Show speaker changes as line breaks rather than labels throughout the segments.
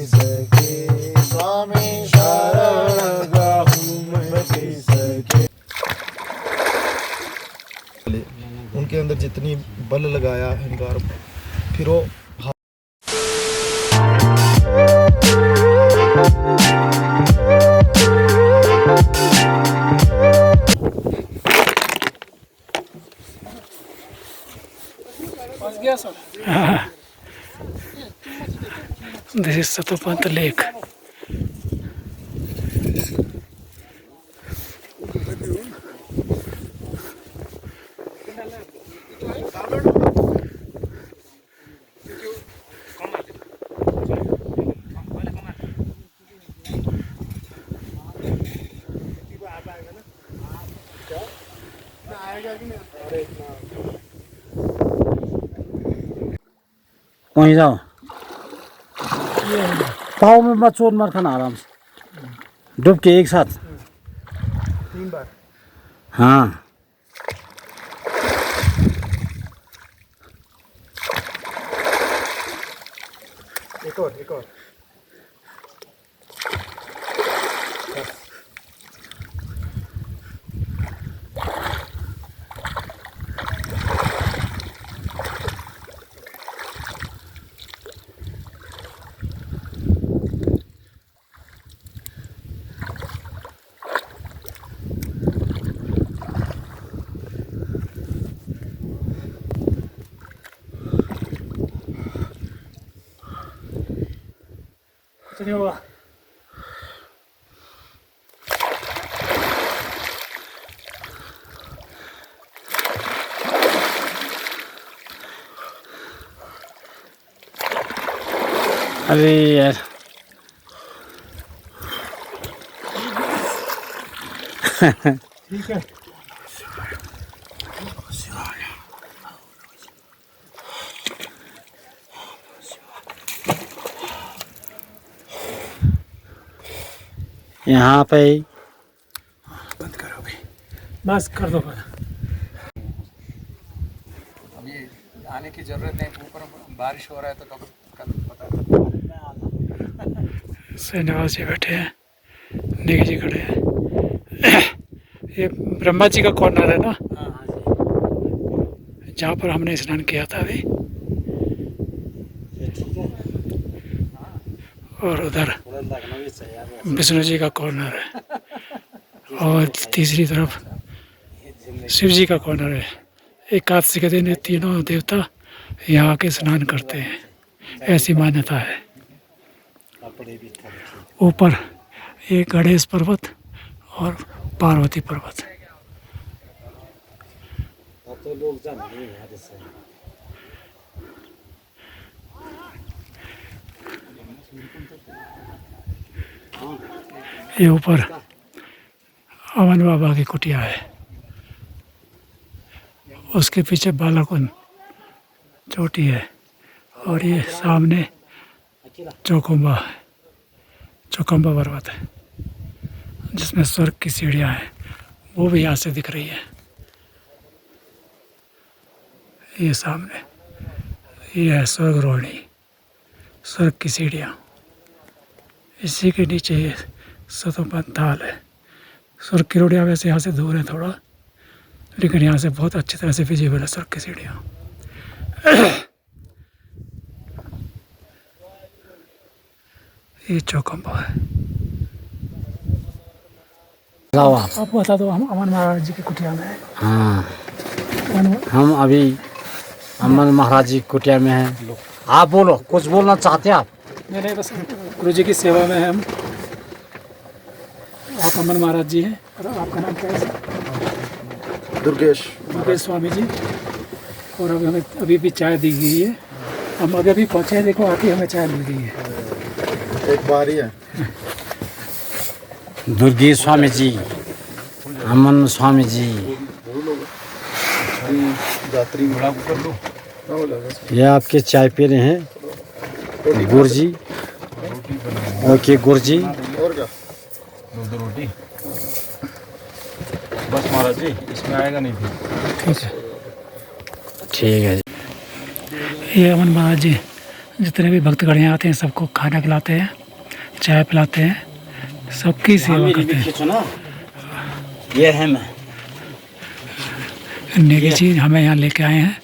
सके, स्वामी शरण गाहूं मैं किसके। उनके अंदर जितनी बल लगाया अहंकार, फिर वो
This is Satopanta Lake. वहीं जाओ, पाँव में मत चोट मार खाना, आराम से डूब के एक साथ
3 बार।
हाँ
एक और
नहीं होगा। अरे यार
ठीक है।
यहाँ पे
बंद करो अभी,
बस कर दो।
अभी आने की जरूरत नहीं, ऊपर बारिश हो रहा है तो कल पता
नवाज जी बैठे हैं, नेगी जी खड़े हैं। ये ब्रह्मा जी का कॉर्नर है ना, जहाँ पर हमने स्नान किया था अभी। और उधर विष्णु जी का कॉर्नर है, और तीसरी तरफ शिव जी का कॉर्नर है। एकादशी के दिन ये तीनों देवता यहाँ आके स्नान करते हैं, ऐसी मान्यता है। ऊपर एक गणेश पर्वत और पार्वती पर्वत। ये ऊपर अमन बाबा की कुटिया है, उसके पीछे बालाकुंड चोटी है, और ये सामने चौखंबा है, चौखंबा पर्वत है जिसमें स्वर्ग की सीढ़ियाँ हैं, वो भी यहाँ से दिख रही है। ये सामने ये है स्वर्ग रोहिणी, स्वर्ग की सीढ़ियाँ। इसी के नीचे ये सतोपंथ ताल है। स्वर्ग की रोहिणियाँ वैसे यहाँ से दूर है थोड़ा, लेकिन यहाँ से बहुत अच्छी तरह से विजिबल है स्वर्ग की सीढ़ियाँ। ये चौखंबा है। आप बता दो, हम अमन महाराज जी की कुटिया में हैं।
हाँ, हम अभी अमन महाराज जी कुटिया में हैं। आप बोलो, कुछ बोलना चाहते हैं आप?
नहीं, बस गुरु जी की सेवा में हैं हम। आप अमन महाराज जी हैं, और आपका नाम क्या है?
दुर्गेश
स्वामी जी। और अभी हमें अभी भी चाय दी गई है, हम अभी पहुँचे हैं, देखो आके हमें चाय मिल गई है।
एक बार ही है।
दुर्गे स्वामी जी, अमन स्वामी जी, ये आपके चाय पी रहे हैं गुरु जी। ओके गुरु जी,
और क्या?
दो रोटी बस महाराज जी, इसमें आएगा नहीं फिर।
ठीक है,
ठीक है जी।
ये अमन महाराज जी जितने भी भक्तगण यहाँ आते हैं सबको खाना खिलाते हैं, चाय पिलाते हैं, सबकी सेवा करते हैं।
खींचो ना, ये है मैं।
नेगी जी हमें यहाँ लेके आए हैं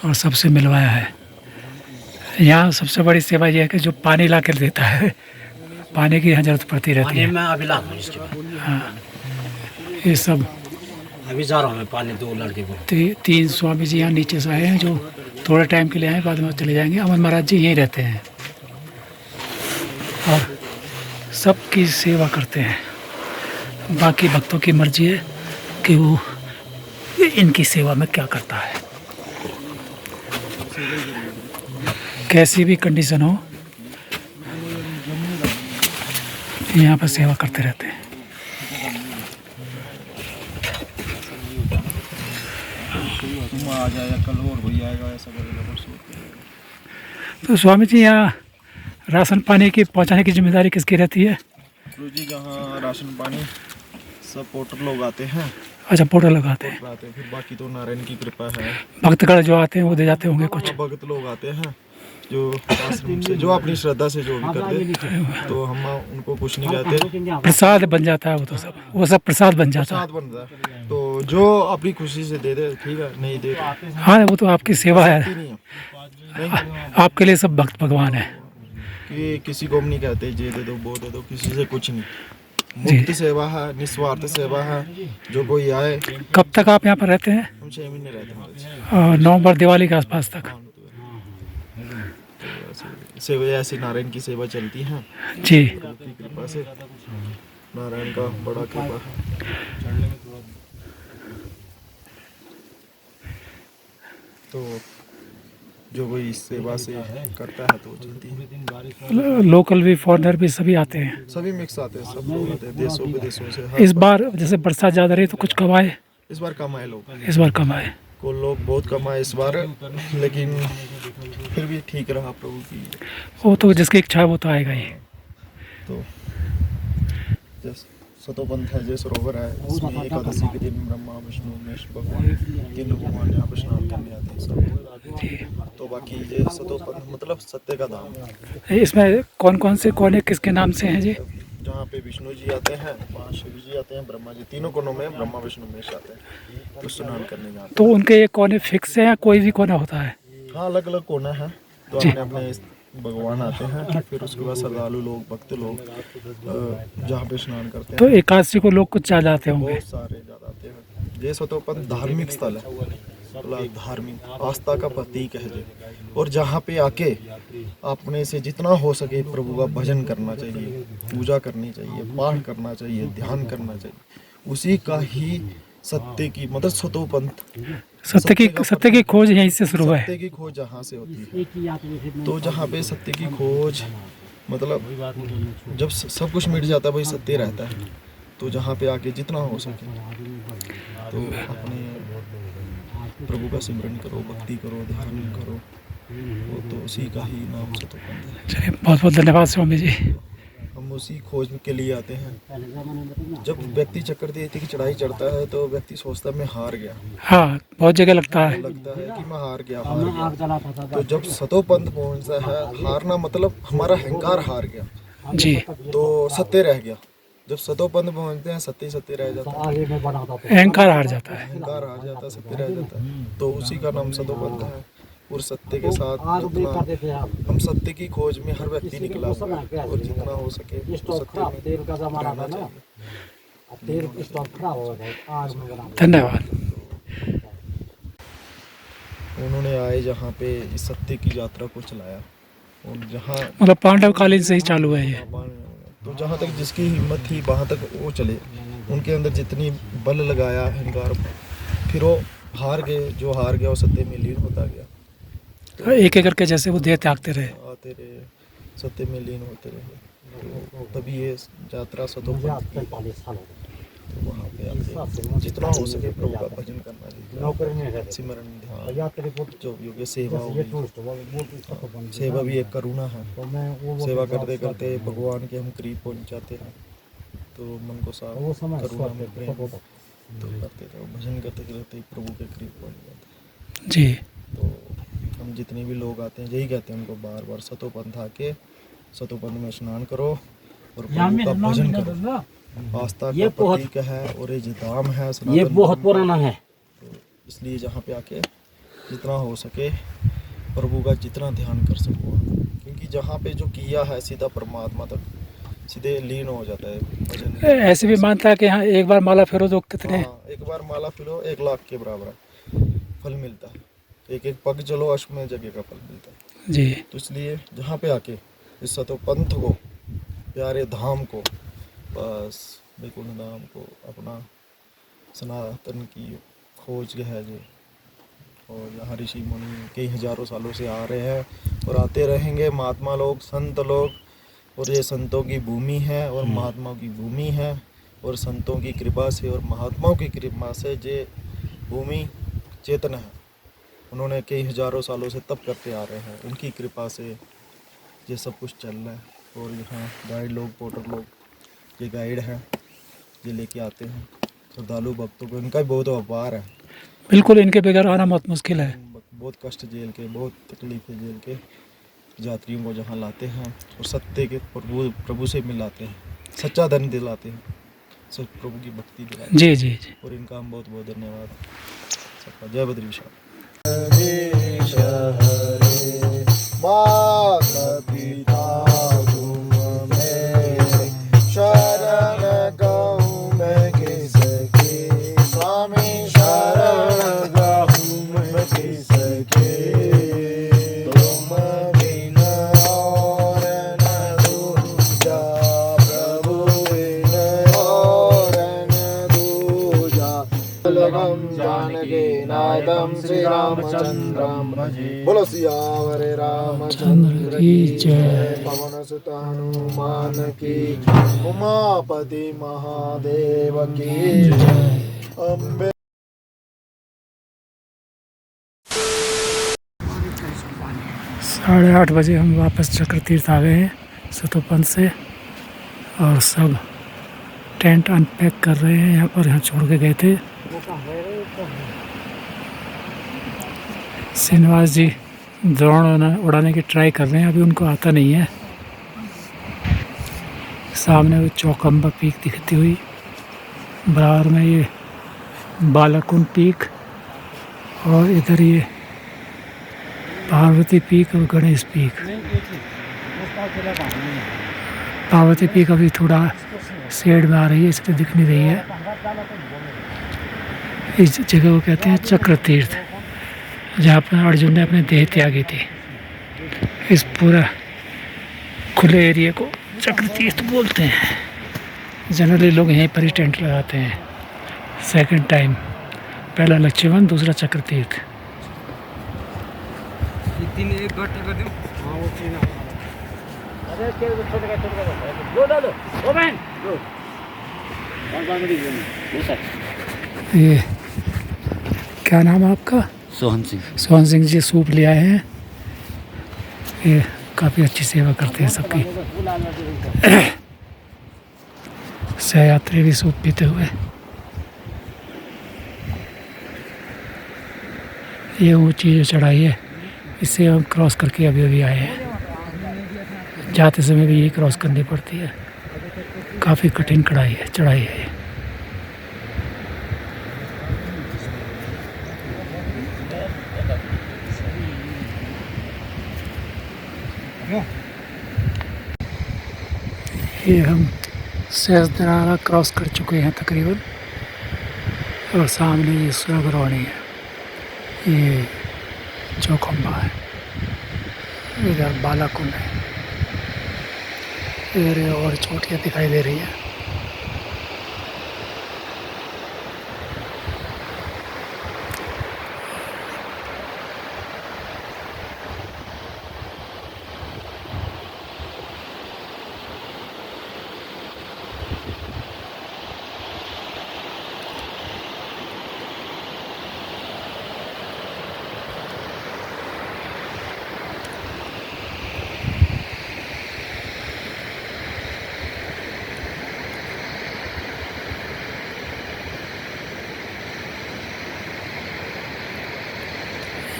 और सबसे मिलवाया है। यहाँ सबसे बड़ी सेवा यह है कि जो पानी ला कर देता है, पानी की यहाँ जरूरत पड़ती रहती
पानी
है।
मैं अभी ला दूँ इसके बाद।
ये सब
अभी जा रहा हूँ मैं पानी, 2 लड़के को।
3 स्वामी जी यहाँ नीचे से आए हैं जो थोड़े टाइम के लिए आए, बाद में चले जाएंगे। अमन महाराज जी यहीं रहते हैं और सबकी सेवा करते हैं। बाकी भक्तों की मर्जी है कि वो इनकी सेवा में क्या करता है। कैसी भी कंडीशन हो, यहाँ पर सेवा करते रहते हैं।
तुम आ जाएगा कल और वही आएगा, ऐसा करेगा परसों।
तो स्वामी जी यहाँ राशन पानी की पहुँचाने की जिम्मेदारी किसकी रहती है?
गुरु जी जहाँ राशन पानी सब पोर्टर लोग आते हैं,
अच्छा, पोर्टल लगाते हैं।
आते हैं, फिर बाकी तो नारायण की कृपा है।
भक्तगण जो आते हैं वो दे जाते होंगे कुछ।
भक्त लोग आते हैं जो आश्रम से, जो अपनी श्रद्धा से जो भी करते, तो हम उनको कुछ नहीं कहते।
प्रसाद बन जाता है वो सब प्रसाद बन जाता है।
प्रसाद बन रहा है, तो जो अपनी खुशी से दे दे ठीक है, नहीं दे तो
हाँ, वो तो आपकी सेवा है।
नहीं है। नहीं
आपके लिए सब भक्त भगवान है।
कि किसी को हम नहीं कहते ये दे दो वो दे दो, किसी से कुछ नहीं।
जी।
मुक्त सेवा है, निस्वार्थ सेवा है। जो कोई आए,
कब तक आप यहाँ पर रहते हैं?
हम 6 महीने रहते हैं।
नवंबर दिवाली के आसपास तक।
सेवा ऐसी नारायण की सेवा चलती है
जी।
की कृपा से। नारायण का बड़ा कृपा है। तो जो कोई इस सेवा से करता है तो वो चलती है।
लोकल भी, फॉरेनर भी सभी आते हैं।
सभी मिक्स आते हैं, सब लोग आते हैं देशों विदेशों से।
इस बार जैसे बरसात ज़्यादा रही तो कुछ कम आए?
इस बार कम आए लोग,
इस बार कम आए।
को लोग बहुत कम आए इस बार, लेकिन फिर भी ठीक रहा प्रभु की।
वो तो जिसकी इच्छा है वो तो आएगा ही।
तो जैसे सतोपंथ है, जय सरोवर है, इसमें एकादशी के दिन ब्रह्मा विष्णु महेश भगवान तीनों भगवान यहाँ पर स्नान करने आते हैं सब। तो बाकी ये सतोपंथ मतलब सत्य का धाम है।
इसमें कौन कौन से कोने किसके नाम से हैं जी?
जहाँ पे विष्णु जी आते हैं, वहाँ शिव जी आते हैं, ब्रह्मा जी, तीनों कोनों में ब्रह्मा विष्णु महेश आते हैं, तो स्नान करने जाते
तो उनके ये कोने फिक्स हैं या कोई भी कोना होता है?
हैं। हाँ, अलग अलग कोना है, तो अपने अपने भगवान आते हैं। फिर उसके बाद श्रद्धालु लोग, भक्त लोग जहाँ पे स्नान करते हैं।
तो एकादशी को लोग कुछ ज्यादा आते होंगे?
बहुत सारे ज्यादा आते हैं। ये सतोपंथ धार्मिक स्थल है, धार्मिक आस्था का प्रतीक है ये। और जहाँ पे आके अपने से जितना हो सके प्रभु का भजन करना चाहिए, पूजा करनी चाहिए, पाठ करना चाहिए, ध्यान करना चाहिए। उसी का ही सत्य की मतलब सतोपंथ,
सत्य की खोज यहीं से शुरू है।
सत्य की खोज जहाँ से होती है। तो जहाँ पे सत्य की खोज मतलब जब सब कुछ मिट जाता है वही सत्य रहता है। तो जहाँ पे आके जितना हो सके तो अपने प्रभु का सिमरन करो, भक्ति करो, ध्यान करो, वो तो उसी का ही नाम सतोपंथ है।
चलिए, बहुत बहुत धन्यवाद स्वामी जी।
हम उसी खोज के लिए आते हैं। जब व्यक्ति चक्रतीर्थ की चढ़ाई चढ़ता है तो व्यक्ति सोचता है मैं हार गया,
हाँ, बहुत जगह लगता है।
लगता है कि मैं हार गया। तो जब सतोपंथ पहुंचता है, हारना मतलब हमारा अहंकार हार गया,
जी।
तो सत्य रह गया। जब सतोपंथ पहुंचते हैं, सत्य सत्य रह जाता है,
अहंकार हार जाता है।
अहंकार हार जाता है, सत्य रह जाता है। तो उसी का नाम सतोपंथ है। और सत्य के साथ जितना हम सत्य की खोज में हर व्यक्ति निकला हुआ है, और जितना हो सके तो सत्य में रहना चाहिए।
धन्यवाद।
उन्होंने आए जहाँ पे इस सत्य की यात्रा को चलाया, और जहाँ
मतलब पांडव कालीन से ही चालू है ये।
तो जहाँ तक जिसकी हिम्मत थी वहाँ तक वो चले, उनके अंदर जितनी बल लगाया अहंकार, फिर वो हार गए। जो हार गया वो सत्य में लीन होता गया।
एक एक करके जैसे वो देह त्यागते रहे,
आते रहे, सत्य में लीन होते रहे। तो तभी ये यात्रा सतोपंथ की। तो वहाँ पे आके जितना हो सके प्रभु का भजन करना चाहिए, सिमरन, ध्यान, जो भी हो गया, सेवा हो गई। सेवा भी एक करुणा है। सेवा करते करते भगवान के हम करीब पहुँच जाते हैं। तो मन को साफ करुणा में प्रेम तो करते रहो, भजन करते करते प्रभु के करीब पहुँच जाते हैं।
जी।
तो हम जितने भी लोग आते हैं यही कहते हैं उनको बार बार, सतोपंथ आके सतोपंथ में स्नान करो और प्रभु का भजन करो। आस्था का प्रतीक है और ये धाम है,
ये बहुत पुराना है।
तो इसलिए जहाँ पे आके जितना हो सके प्रभु का जितना ध्यान कर सको, क्योंकि जहाँ पे जो किया है सीधा परमात्मा तक सीधे लीन हो जाता है भजन।
ऐसे भी मानता है कि हाँ एक बार माला फेरो तो कितने
एक बार माला फिरो 1 लाख के बराबर है, फल मिलता है। एक एक पग चलो अश्वमेध जगह का फल मिलता है
जी।
तो इसलिए जहाँ पे आके इस सतोपंथ को, प्यारे धाम को, बस वैकुंठ धाम को, अपना सनातन की खोज है जो, और यहाँ ऋषि मुनि कई हजारों सालों से आ रहे हैं और आते रहेंगे, महात्मा लोग, संत लोग, और ये संतों की भूमि है और महात्माओं की भूमि है, और संतों की कृपा से और महात्माओं की कृपा से ये भूमि चेतन है। उन्होंने कई हजारों सालों से तप करते आ रहे हैं, उनकी कृपा से ये सब कुछ चल रहा है। और यहाँ गाइड लोग, पोर्टर लोग, ये गाइड हैं, ये लेके आते हैं श्रद्धालु भक्तों को। इनका भी बहुत व्यापार है,
बिल्कुल इनके बगैर आना बहुत मुश्किल है।
बहुत कष्ट झेल के, बहुत तकलीफें झेल के यात्रियों को जहाँ लाते हैं और सत्य के प्रभु से मिलाते हैं, सच्चा धन दिलाते हैं, सब प्रभु की भक्ति दिलाते हैं।
जी जी जी।
और इनका हम बहुत बहुत धन्यवाद सबका। जय बद्री विशाल। श्री रामचंद्रम बोलो सियावर रामचंद्र की जय। पवन सुत हनुमान की, उमापति महादेव की जय। अम्बे
8:30 बजे हम वापस चक्र तीर्थ आ गए हैं सतोपंथ से, और सब टेंट अनपैक कर रहे हैं। यहाँ छोड़ के गए थे श्रीनिवास जी, ड्रोन उड़ाने की ट्राई कर रहे हैं, अभी उनको आता नहीं है। सामने वो चौकम्बा पीक दिखती हुई, बराबर में ये बालाकुंड पीक, और इधर ये पार्वती पीक और गणेश पीक। पार्वती पीक अभी थोड़ा शेड में आ रही है, इसलिए दिख नहीं रही है। इस जगह को कहते हैं चक्र तीर्थ, जहाँ पर अर्जुन ने अपने देह त्यागी थी। इस पूरा खुले एरिया को चक्र तीर्थ बोलते हैं। जनरली लोग यहीं पर ही टेंट लगाते हैं। सेकंड टाइम, पहला लक्ष्यवन, दूसरा चक्र तीर्थ। ये क्या नाम है आपका?
सोहन सिंह।
सोहन सिंह जी सूप ले आए हैं। ये काफ़ी अच्छी सेवा करते हैं सबकी। सहयात्री भी सूप पीते हुए। ये ऊंची जो चढ़ाई है, इससे हम क्रॉस करके अभी अभी आए हैं। जाते समय भी यही क्रॉस करनी पड़ती है। काफ़ी कठिन चढ़ाई है ये। ये हम सहस्त्रधारा क्रॉस कर चुके हैं तकरीबन, और सामने ये सुरगरोणी है, ये चौखंबा है, इधर बालाकुंड है, इधर और चोटियाँ दिखाई दे रही हैं।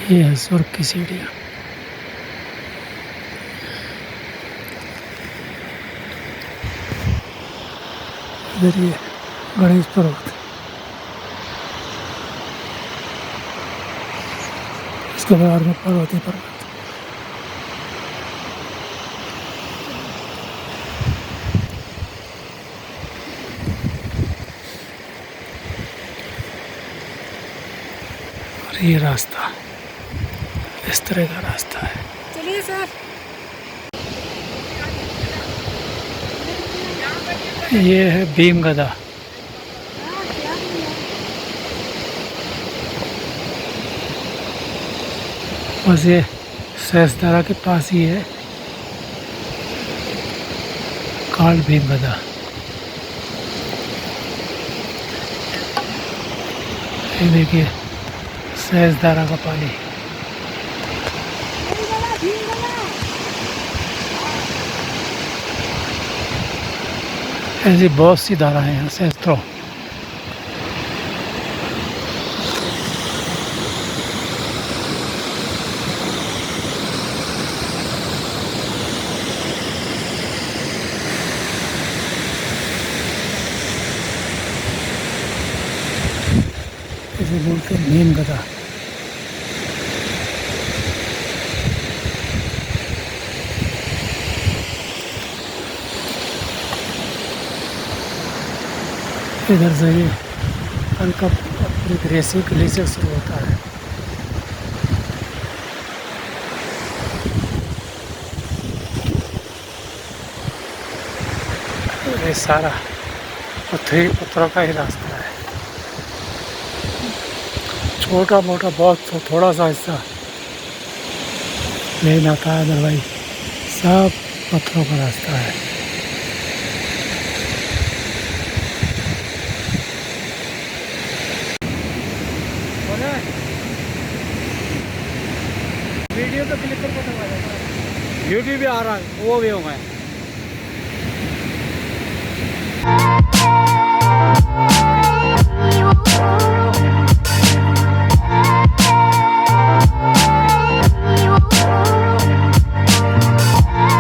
ये है स्वर्ग की सीढ़ियाँ। इधर ये गणेश पर्वत, इसके बाहर में पार्वती पर्वत। और ये रास्ता इस तरह का रास्ता है।
चलिए सर।
ये है भीमगदा। बस ये सहस्त्रधारा के पास ही है काल भीमगदा। ये देखिए सहस्त्रधारा का पानी। ऐसी बहुत सी धाराएं हैं सहस्त्रों। इसे बोलते हैं भीमगदा। इधर से ये हल्का ग्रेसी ग्लेशियर शुरू होता है। ये सारा पत्थरों का ही रास्ता है। छोटा मोटा बहुत थोड़ा सा हिस्सा प्लेन आता है, अदरवाइज सब पत्थरों का रास्ता है। वीडियो तो क्लिक करके
यूट्यूब भी आ रहा है, वो भी हो गए।
Oh